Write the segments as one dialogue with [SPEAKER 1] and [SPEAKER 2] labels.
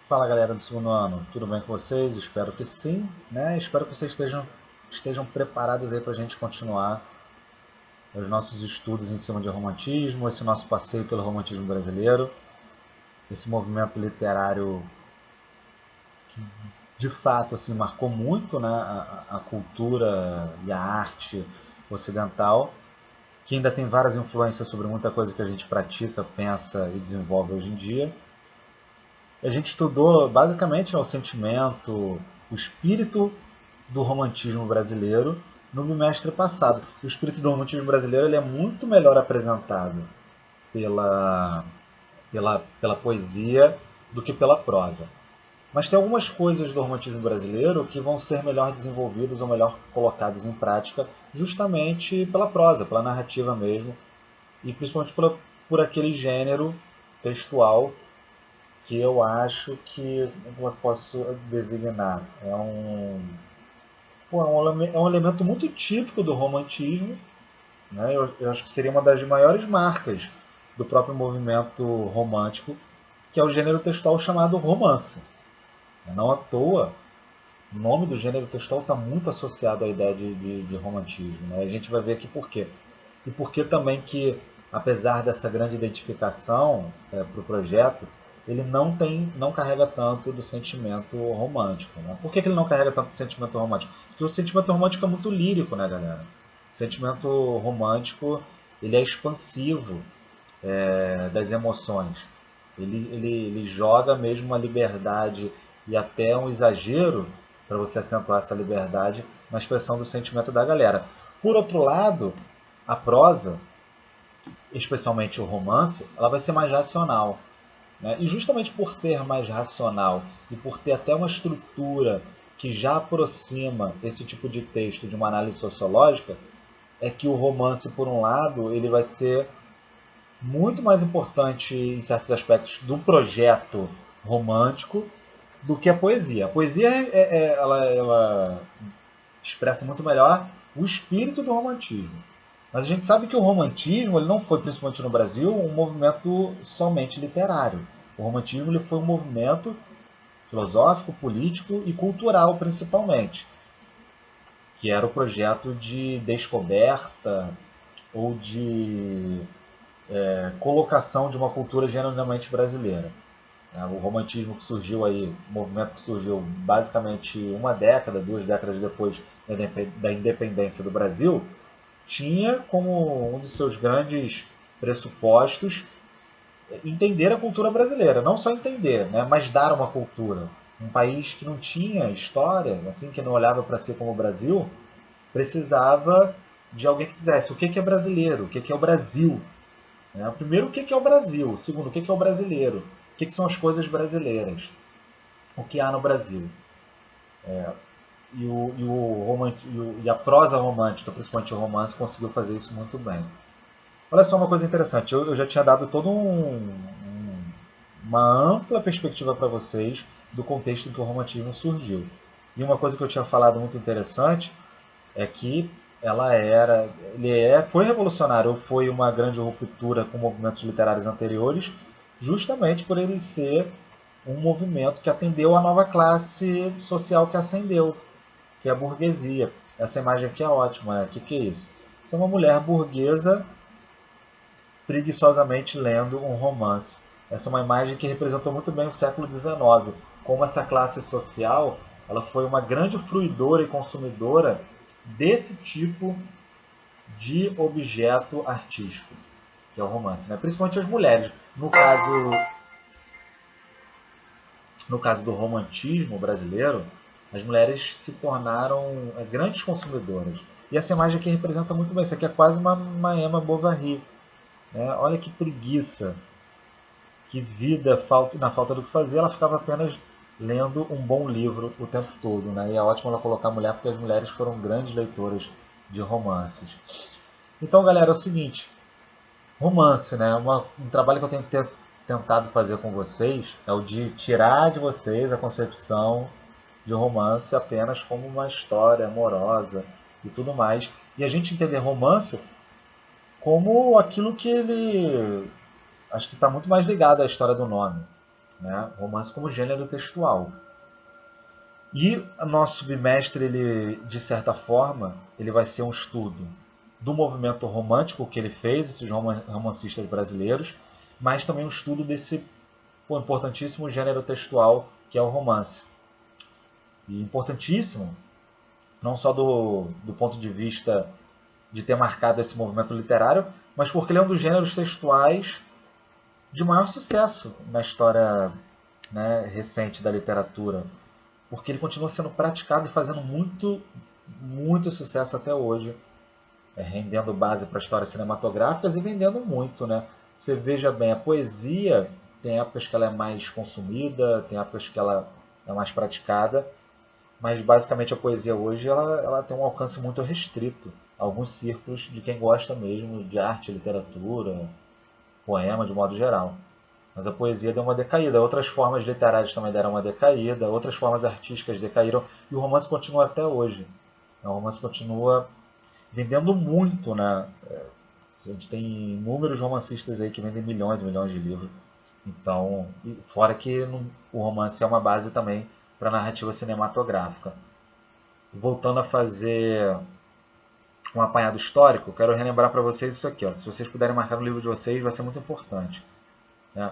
[SPEAKER 1] Fala galera do segundo ano, tudo bem com vocês? Espero que sim, né? Espero que vocês estejam preparados aí para a gente continuar os nossos estudos em cima de romantismo, esse nosso passeio pelo romantismo brasileiro, esse movimento literário que de fato assim, marcou muito, né, a cultura e a arte ocidental, que ainda tem várias influências sobre muita coisa que a gente pratica, pensa e desenvolve hoje em dia. A gente estudou basicamente o sentimento, o espírito do romantismo brasileiro no bimestre passado. O espírito do romantismo brasileiro ele é muito melhor apresentado pela, pela poesia do que pela prosa. Mas tem algumas coisas do romantismo brasileiro que vão ser melhor desenvolvidas ou melhor colocadas em prática justamente pela prosa, pela narrativa mesmo, e principalmente por aquele gênero textual que eu acho que, como eu posso designar, é um elemento muito típico do romantismo, né? Eu acho que seria uma das maiores marcas do próprio movimento romântico, que é o gênero textual chamado romance. Não à toa, o nome do gênero textual está muito associado à ideia de romantismo. Né? A gente vai ver aqui por quê. E por que também que, apesar dessa grande identificação para o projeto, ele não carrega tanto do sentimento romântico. Né? Por que ele não carrega tanto do sentimento romântico? Porque o sentimento romântico é muito lírico, né, galera? O sentimento romântico ele é expansivo das emoções. Ele joga mesmo uma liberdade e até um exagero para você acentuar essa liberdade na expressão do sentimento da galera. Por outro lado, a prosa, especialmente o romance, ela vai ser mais racional. Né? E justamente por ser mais racional e por ter até uma estrutura que já aproxima esse tipo de texto de uma análise sociológica, é que o romance, por um lado, ele vai ser muito mais importante em certos aspectos do projeto romântico do que a poesia. A poesia ela expressa muito melhor o espírito do romantismo. Mas a gente sabe que o romantismo ele não foi, principalmente no Brasil, um movimento somente literário. O romantismo ele foi um movimento filosófico, político e cultural, principalmente, que era o projeto de descoberta ou de colocação de uma cultura genuinamente brasileira. O romantismo que surgiu aí, o movimento que surgiu basicamente uma década, 2 décadas depois da independência do Brasil, tinha como um dos seus grandes pressupostos entender a cultura brasileira. Não só entender, né, mas dar uma cultura. Um país que não tinha história, assim, que não olhava para si como o Brasil, precisava de alguém que dissesse o que é brasileiro, o que é o Brasil. Né? Primeiro, o que é o Brasil? Segundo, o que é o brasileiro? O que são as coisas brasileiras? O que há no Brasil? E a prosa romântica, principalmente o romance, conseguiu fazer isso muito bem. Olha só uma coisa interessante, eu já tinha dado toda uma ampla perspectiva para vocês do contexto em que o romantismo surgiu. E uma coisa que eu tinha falado muito interessante é que foi revolucionário, foi uma grande ruptura com movimentos literários anteriores, justamente por ele ser um movimento que atendeu a nova classe social que ascendeu, que é a burguesia. Essa imagem aqui é ótima, né? O que é isso? Isso é uma mulher burguesa preguiçosamente lendo um romance. Essa é uma imagem que representou muito bem o século XIX, como essa classe social ela foi uma grande fruidora e consumidora desse tipo de objeto artístico, que é o romance, né? Principalmente as mulheres. No caso do romantismo brasileiro, as mulheres se tornaram grandes consumidoras. E essa imagem aqui representa muito bem. Isso aqui é quase uma Emma Bovary. Né? Olha que preguiça, que vida, na falta do que fazer, ela ficava apenas lendo um bom livro o tempo todo. Né? E é ótimo ela colocar a mulher, porque as mulheres foram grandes leitoras de romances. Então, galera, é o seguinte: romance, né? Um trabalho que eu tenho tentado fazer com vocês é o de tirar de vocês a concepção de romance apenas como uma história amorosa e tudo mais. E a gente entender romance como aquilo que ele. Acho que está muito mais ligado à história do nome. né? Romance como gênero textual. E o nosso bimestre, ele, de certa forma, ele vai ser um estudo do movimento romântico que ele fez, esses romancistas brasileiros, mas também um estudo desse importantíssimo gênero textual que é o romance. E importantíssimo, não só do ponto de vista de ter marcado esse movimento literário, mas porque ele é um dos gêneros textuais de maior sucesso na história, né, recente da literatura, porque ele continua sendo praticado e fazendo muito sucesso até hoje, rendendo base para histórias cinematográficas e vendendo muito, né? Você veja bem, a poesia tem épocas que ela é mais consumida, tem épocas que ela é mais praticada, mas basicamente a poesia hoje ela tem um alcance muito restrito. Alguns círculos de quem gosta mesmo de arte, literatura, poema de modo geral. Mas a poesia deu uma decaída, outras formas literárias também deram uma decaída, outras formas artísticas decaíram e o romance continua até hoje. O romance continua vendendo muito, né? A gente tem inúmeros romancistas aí que vendem milhões e milhões de livros. Então, fora que o romance é uma base também para a narrativa cinematográfica. Voltando a fazer um apanhado histórico, quero relembrar para vocês isso aqui. Ó. Se vocês puderem marcar no livro de vocês, vai ser muito importante. Né?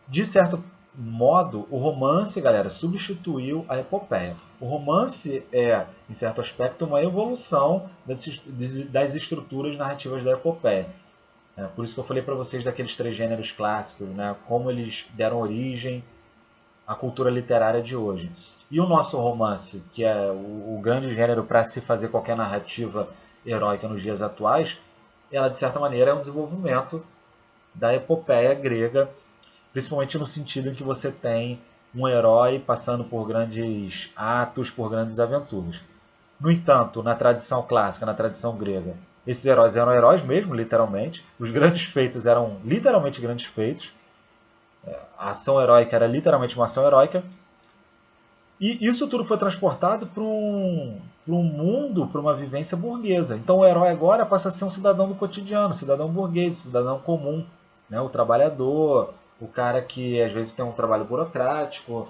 [SPEAKER 1] De certo modo, o romance, galera, substituiu a epopeia. O romance é, em certo aspecto, uma evolução das estruturas narrativas da epopeia. Por isso que eu falei para vocês daqueles três gêneros clássicos, né? Como eles deram origem à cultura literária de hoje. E o nosso romance, que é o grande gênero para se fazer qualquer narrativa heróica nos dias atuais, ela, de certa maneira, é um desenvolvimento da epopeia grega, principalmente no sentido em que você tem um herói passando por grandes atos, por grandes aventuras. No entanto, na tradição clássica, na tradição grega, esses heróis eram heróis mesmo, literalmente. Os grandes feitos eram literalmente grandes feitos. A ação heróica era literalmente uma ação heróica. E isso tudo foi transportado para um mundo, para uma vivência burguesa. Então o herói agora passa a ser um cidadão do cotidiano, cidadão burguês, cidadão comum, né? O trabalhador, o cara que às vezes tem um trabalho burocrático,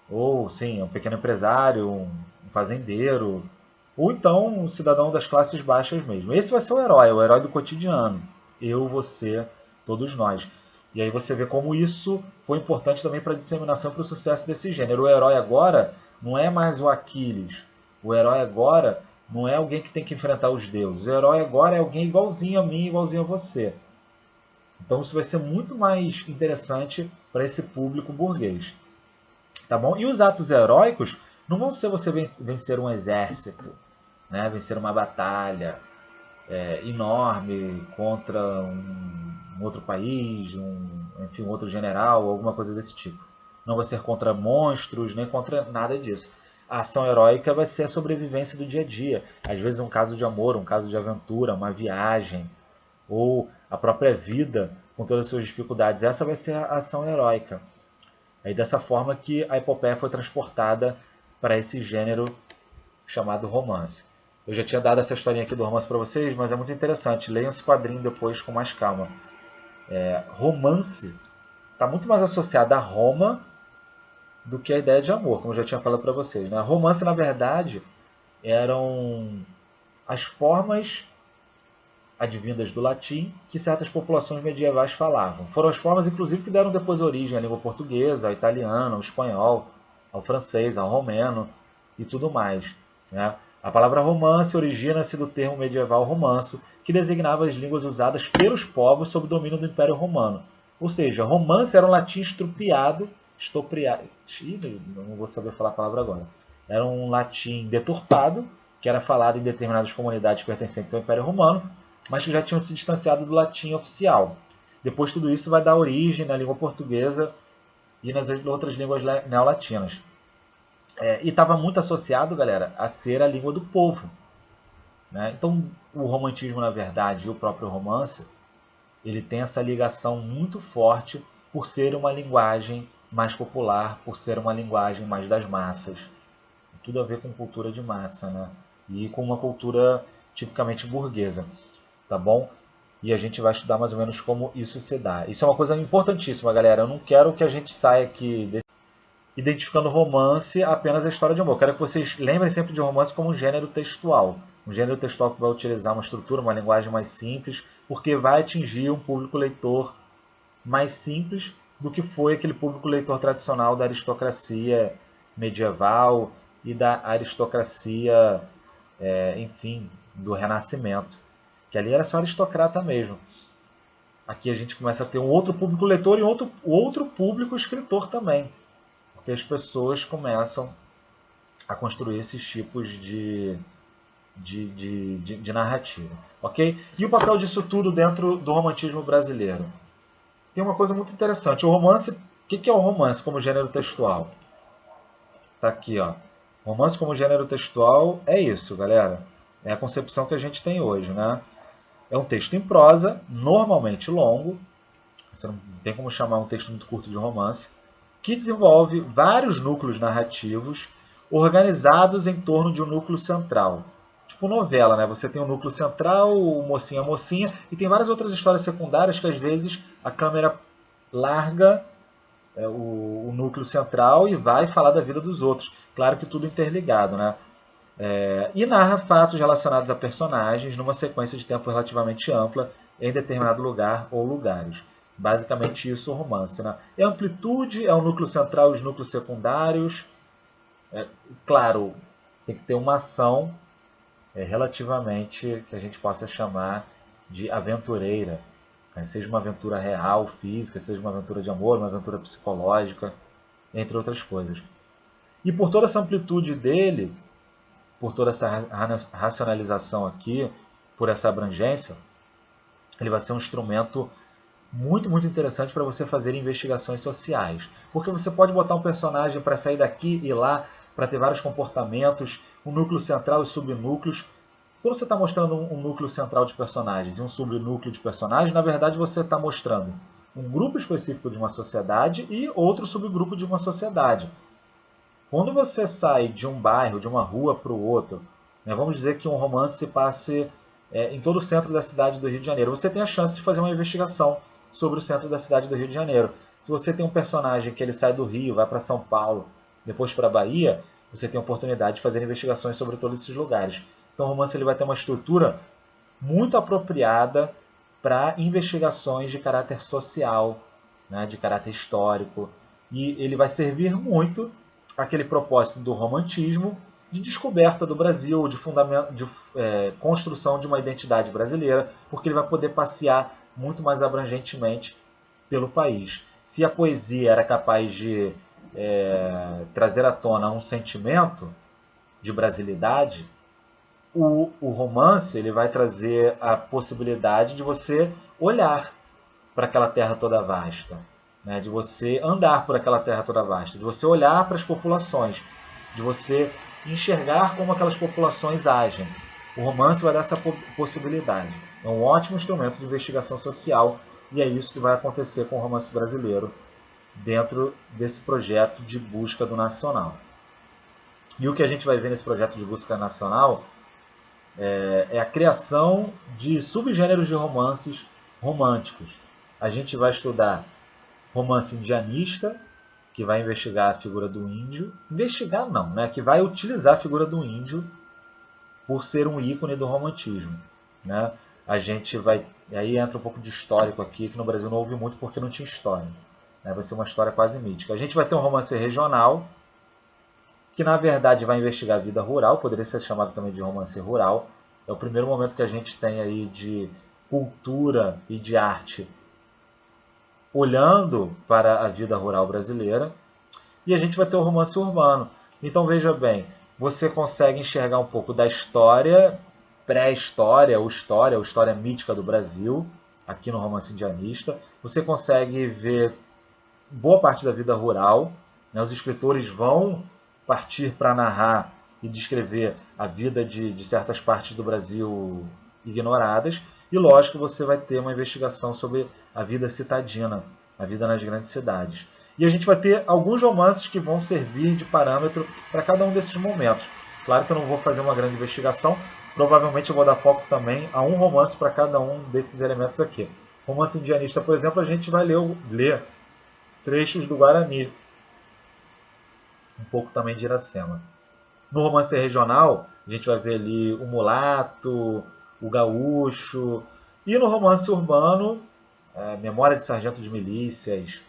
[SPEAKER 1] ou sim, um pequeno empresário, um fazendeiro, ou então um cidadão das classes baixas mesmo. Esse vai ser o herói do cotidiano. Eu, você, todos nós. E aí você vê como isso foi importante também para a disseminação e para o sucesso desse gênero. O herói agora não é mais o Aquiles. O herói agora não é alguém que tem que enfrentar os deuses. O herói agora é alguém igualzinho a mim, igualzinho a você. Então isso vai ser muito mais interessante para esse público burguês. Tá bom? E os atos heróicos não vão ser você vencer um exército, né? Vencer uma batalha enorme contra um outro país, enfim, um outro general, alguma coisa desse tipo. Não vai ser contra monstros, nem contra nada disso. A ação heróica vai ser a sobrevivência do dia a dia. Às vezes um caso de amor, um caso de aventura, uma viagem, ou a própria vida com todas as suas dificuldades. Essa vai ser a ação heróica. É dessa forma que a epopeia foi transportada para esse gênero chamado romance. Eu já tinha dado essa historinha aqui do romance para vocês, mas é muito interessante. Leiam esse quadrinho depois com mais calma. Romance está muito mais associado a Roma do que a ideia de amor, como eu já tinha falado para vocês. Né? Romance, na verdade, eram as formas advindas do latim que certas populações medievais falavam. Foram as formas, inclusive, que deram depois origem à língua portuguesa, ao italiano, ao espanhol, ao francês, ao romeno e tudo mais. Né? A palavra romance origina-se do termo medieval romanço, que designava as línguas usadas pelos povos sob o domínio do Império Romano. Ou seja, romance era um latim estrupiado, não vou saber falar a palavra agora. Era um latim deturpado, que era falado em determinadas comunidades pertencentes ao Império Romano, mas que já tinham se distanciado do latim oficial. Depois tudo isso vai dar origem na língua portuguesa e nas outras línguas neolatinas. E estava muito associado, galera, a ser a língua do povo. Né? Então, o romantismo, na verdade, e o próprio romance, ele tem essa ligação muito forte por ser uma linguagem mais popular, por ser uma linguagem mais das massas. Tudo a ver com cultura de massa, né? E com uma cultura tipicamente burguesa. Tá bom? E a gente vai estudar mais ou menos como isso se dá. Isso é uma coisa importantíssima, galera. Eu não quero que a gente saia aqui identificando romance apenas a história de amor. Eu quero que vocês lembrem sempre de romance como um gênero textual. Um gênero textual que vai utilizar uma estrutura, uma linguagem mais simples, porque vai atingir um público leitor mais simples do que foi aquele público leitor tradicional da aristocracia medieval e da aristocracia, enfim, do Renascimento. Que ali era só aristocrata mesmo. Aqui a gente começa a ter um outro público leitor e outro público escritor também. Porque as pessoas começam a construir esses tipos de narrativa. Ok? E o papel disso tudo dentro do romantismo brasileiro? Tem uma coisa muito interessante. O romance, o que é o romance como gênero textual? Tá aqui, ó. Romance como gênero textual é isso, galera. É a concepção que a gente tem hoje, né? É um texto em prosa, normalmente longo. Você não tem como chamar um texto muito curto de romance, que desenvolve vários núcleos narrativos organizados em torno de um núcleo central. Tipo novela, né? Você tem um núcleo central, o mocinho, a mocinha, e tem várias outras histórias secundárias que às vezes a câmera larga o núcleo central e vai falar da vida dos outros. Claro que tudo interligado, né? E narra fatos relacionados a personagens numa sequência de tempo relativamente ampla em determinado lugar ou lugares. Basicamente isso é o romance. Né? É a amplitude, é o núcleo central e os núcleos secundários. Claro, tem que ter uma ação relativamente que a gente possa chamar de aventureira. Seja uma aventura real, física, seja uma aventura de amor, uma aventura psicológica, entre outras coisas. E por toda essa amplitude dele, por toda essa racionalização aqui, por essa abrangência, ele vai ser um instrumento muito, muito interessante para você fazer investigações sociais. Porque você pode botar um personagem para sair daqui e lá, para ter vários comportamentos, um núcleo central e subnúcleos. Quando você está mostrando um núcleo central de personagens e um subnúcleo de personagens, na verdade você está mostrando um grupo específico de uma sociedade e outro subgrupo de uma sociedade. Quando você sai de um bairro, de uma rua para o outro, né, vamos dizer que um romance se passe em todo o centro da cidade do Rio de Janeiro, você tem a chance de fazer uma investigação sobre o centro da cidade do Rio de Janeiro. Se você tem um personagem que ele sai do Rio, vai para São Paulo, depois para a Bahia, você tem a oportunidade de fazer investigações sobre todos esses lugares. Então o romance ele vai ter uma estrutura muito apropriada para investigações de caráter social, né, de caráter histórico, e ele vai servir muito aquele propósito do romantismo de descoberta do Brasil, de construção de uma identidade brasileira, porque ele vai poder passear muito mais abrangentemente pelo país. Se a poesia era capaz de trazer à tona um sentimento de brasilidade, o romance ele vai trazer a possibilidade de você olhar para aquela terra toda vasta, né? De você andar por aquela terra toda vasta, de você olhar para as populações, de você enxergar como aquelas populações agem. O romance vai dar essa possibilidade. É um ótimo instrumento de investigação social e é isso que vai acontecer com o romance brasileiro dentro desse projeto de busca do nacional. E o que a gente vai ver nesse projeto de busca nacional é a criação de subgêneros de romances românticos. A gente vai estudar romance indianista, que vai investigar a figura do índio. Investigar não, né? Que vai utilizar a figura do índio por ser um ícone do romantismo. Né? A gente vai... Aí entra um pouco de histórico aqui, que no Brasil não houve muito porque não tinha história. Né? Vai ser uma história quase mítica. A gente vai ter um romance regional, que na verdade vai investigar a vida rural, poderia ser chamado também de romance rural. É o primeiro momento que a gente tem aí de cultura e de arte olhando para a vida rural brasileira. E a gente vai ter o romance urbano. Então veja bem, você consegue enxergar um pouco da história, pré-história, ou história mítica do Brasil, aqui no romance indianista. Você consegue ver boa parte da vida rural. Né? Os escritores vão partir para narrar e descrever a vida de certas partes do Brasil ignoradas. E lógico, você vai ter uma investigação sobre a vida citadina, a vida nas grandes cidades. E a gente vai ter alguns romances que vão servir de parâmetro para cada um desses momentos. Claro que eu não vou fazer uma grande investigação, provavelmente eu vou dar foco também a um romance para cada um desses elementos aqui. Romance indianista, por exemplo, a gente vai ler trechos do Guarani, um pouco também de Iracema. No romance regional, a gente vai ver ali o mulato, o gaúcho, e no romance urbano, Memória de Sargento de Milícias,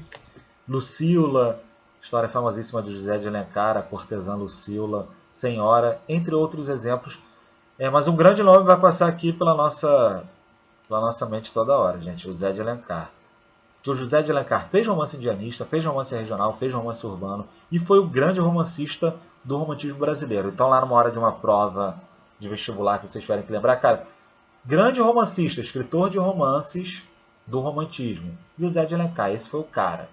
[SPEAKER 1] Lucila, história famosíssima de José de Alencar, a cortesã Lucila, Senhora, entre outros exemplos. Mas um grande nome vai passar aqui pela nossa mente toda hora, gente, José de Alencar. Que o José de Alencar fez romance indianista, fez romance regional, fez romance urbano e foi o grande romancista do romantismo brasileiro. Então, lá numa hora de uma prova de vestibular que vocês tiverem que lembrar, cara, grande romancista, escritor de romances do romantismo, José de Alencar, esse foi o cara.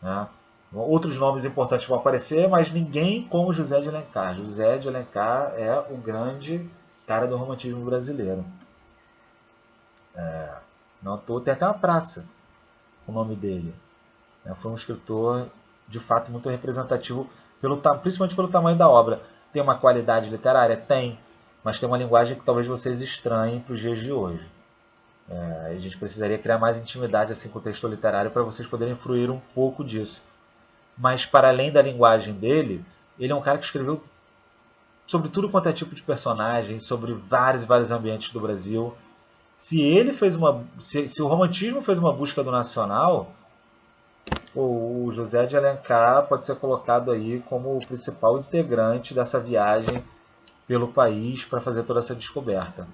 [SPEAKER 1] Né? Outros nomes importantes vão aparecer, mas ninguém como José de Alencar. José de Alencar é o grande cara do romantismo brasileiro. Não tem até uma praça o nome dele. Foi um escritor, de fato, muito representativo, principalmente pelo tamanho da obra. Tem uma qualidade literária? Tem, mas tem uma linguagem que talvez vocês estranhem para os dias de hoje. A gente precisaria criar mais intimidade assim, com o texto literário para vocês poderem fruir um pouco disso. Mas, para além da linguagem dele, ele é um cara que escreveu sobre tudo quanto é tipo de personagem, sobre vários e vários ambientes do Brasil. Se o romantismo fez uma busca do nacional, o José de Alencar pode ser colocado aí como o principal integrante dessa viagem pelo país para fazer toda essa descoberta.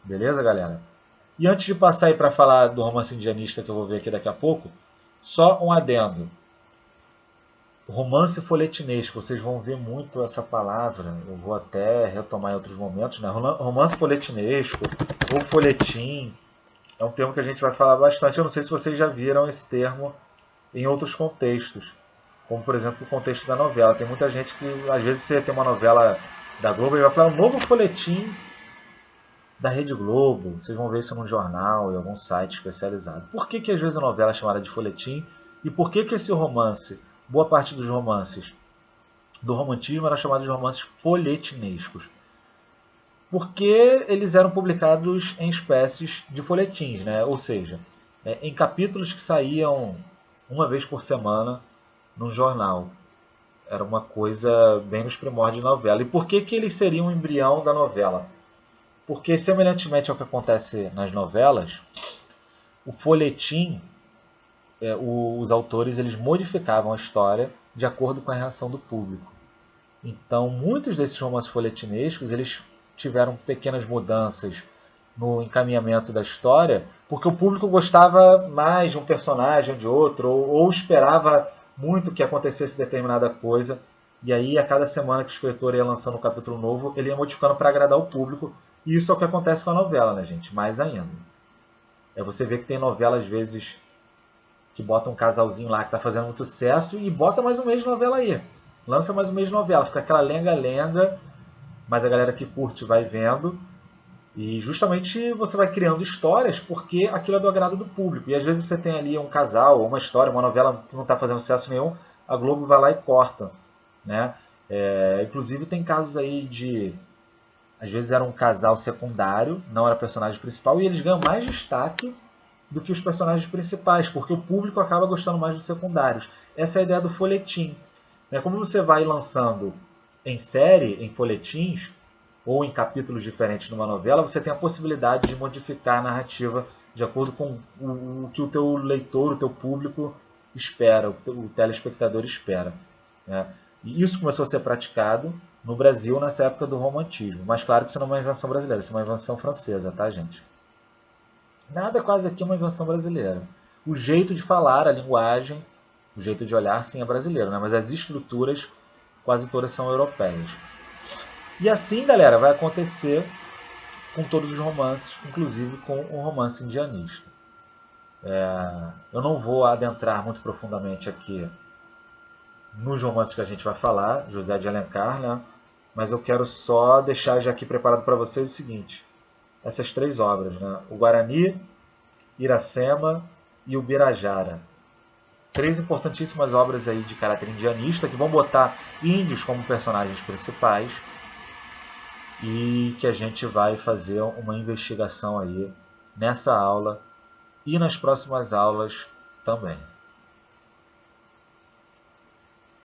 [SPEAKER 1] Beleza, galera? E antes de passar aí para falar do romance indianista que eu vou ver aqui daqui a pouco, só um adendo. Romance folhetinesco, vocês vão ver muito essa palavra, eu vou até retomar em outros momentos, né? Romance folhetinesco ou folhetim é um termo que a gente vai falar bastante. Eu não sei se vocês já viram esse termo em outros contextos, como por exemplo o contexto da novela. Tem muita gente que às vezes você tem uma novela da Globo e vai falar um novo folhetim da Rede Globo. Vocês vão ver isso num jornal, em algum site especializado. Por que às vezes a novela é chamada de folhetim e por que esse romance, boa parte dos romances do romantismo era chamado de romances folhetinescos? Porque eles eram publicados em espécies de folhetins, né? Ou seja, em capítulos que saíam uma vez por semana num jornal. Era uma coisa bem nos primórdios da novela. E por que eles seriam o embrião da novela? Porque, semelhantemente ao que acontece nas novelas, o folhetim, os autores eles modificavam a história de acordo com a reação do público. Então, muitos desses romances folhetinescos eles tiveram pequenas mudanças no encaminhamento da história, porque o público gostava mais de um personagem ou de outro, ou esperava muito que acontecesse determinada coisa, e aí a cada semana que o escritor ia lançando um capítulo novo, ele ia modificando para agradar o público, e isso é o que acontece com a novela, né, gente? Mais ainda. Você vê que tem novela, às vezes, que bota um casalzinho lá que está fazendo muito sucesso, e bota mais um mês de novela aí. Lança mais um mês de novela, fica aquela lenga-lenga, mas a galera que curte vai vendo, e justamente você vai criando histórias porque aquilo é do agrado do público. E às vezes você tem ali um casal, ou uma história, uma novela que não está fazendo sucesso nenhum, a Globo vai lá e corta. Né? Inclusive tem casos aí de... Às vezes era um casal secundário, não era personagem principal, e eles ganham mais destaque do que os personagens principais, porque o público acaba gostando mais dos secundários. Essa é a ideia do folhetim. Como você vai lançando em série, em folhetins, ou em capítulos diferentes numa novela, você tem a possibilidade de modificar a narrativa de acordo com o que o teu leitor, o teu público espera, o telespectador espera. Né? E isso começou a ser praticado no Brasil nessa época do romantismo. Mas claro que isso não é uma invenção brasileira, isso é uma invenção francesa, tá, gente? Nada quase aqui é uma invenção brasileira. O jeito de falar, a linguagem, o jeito de olhar, sim, é brasileiro, né? Mas as estruturas quase todas são europeias. E assim, galera, vai acontecer com todos os romances, inclusive com o romance indianista. Eu não vou adentrar muito profundamente aqui nos romances que a gente vai falar, José de Alencar, né? Mas eu quero só deixar já aqui preparado para vocês o seguinte. Essas três obras, né? O Guarani, Iracema e o Birajara. Três importantíssimas obras aí de caráter indianista que vão botar índios como personagens principais. e que a gente vai fazer uma investigação aí nessa aula e nas próximas aulas também.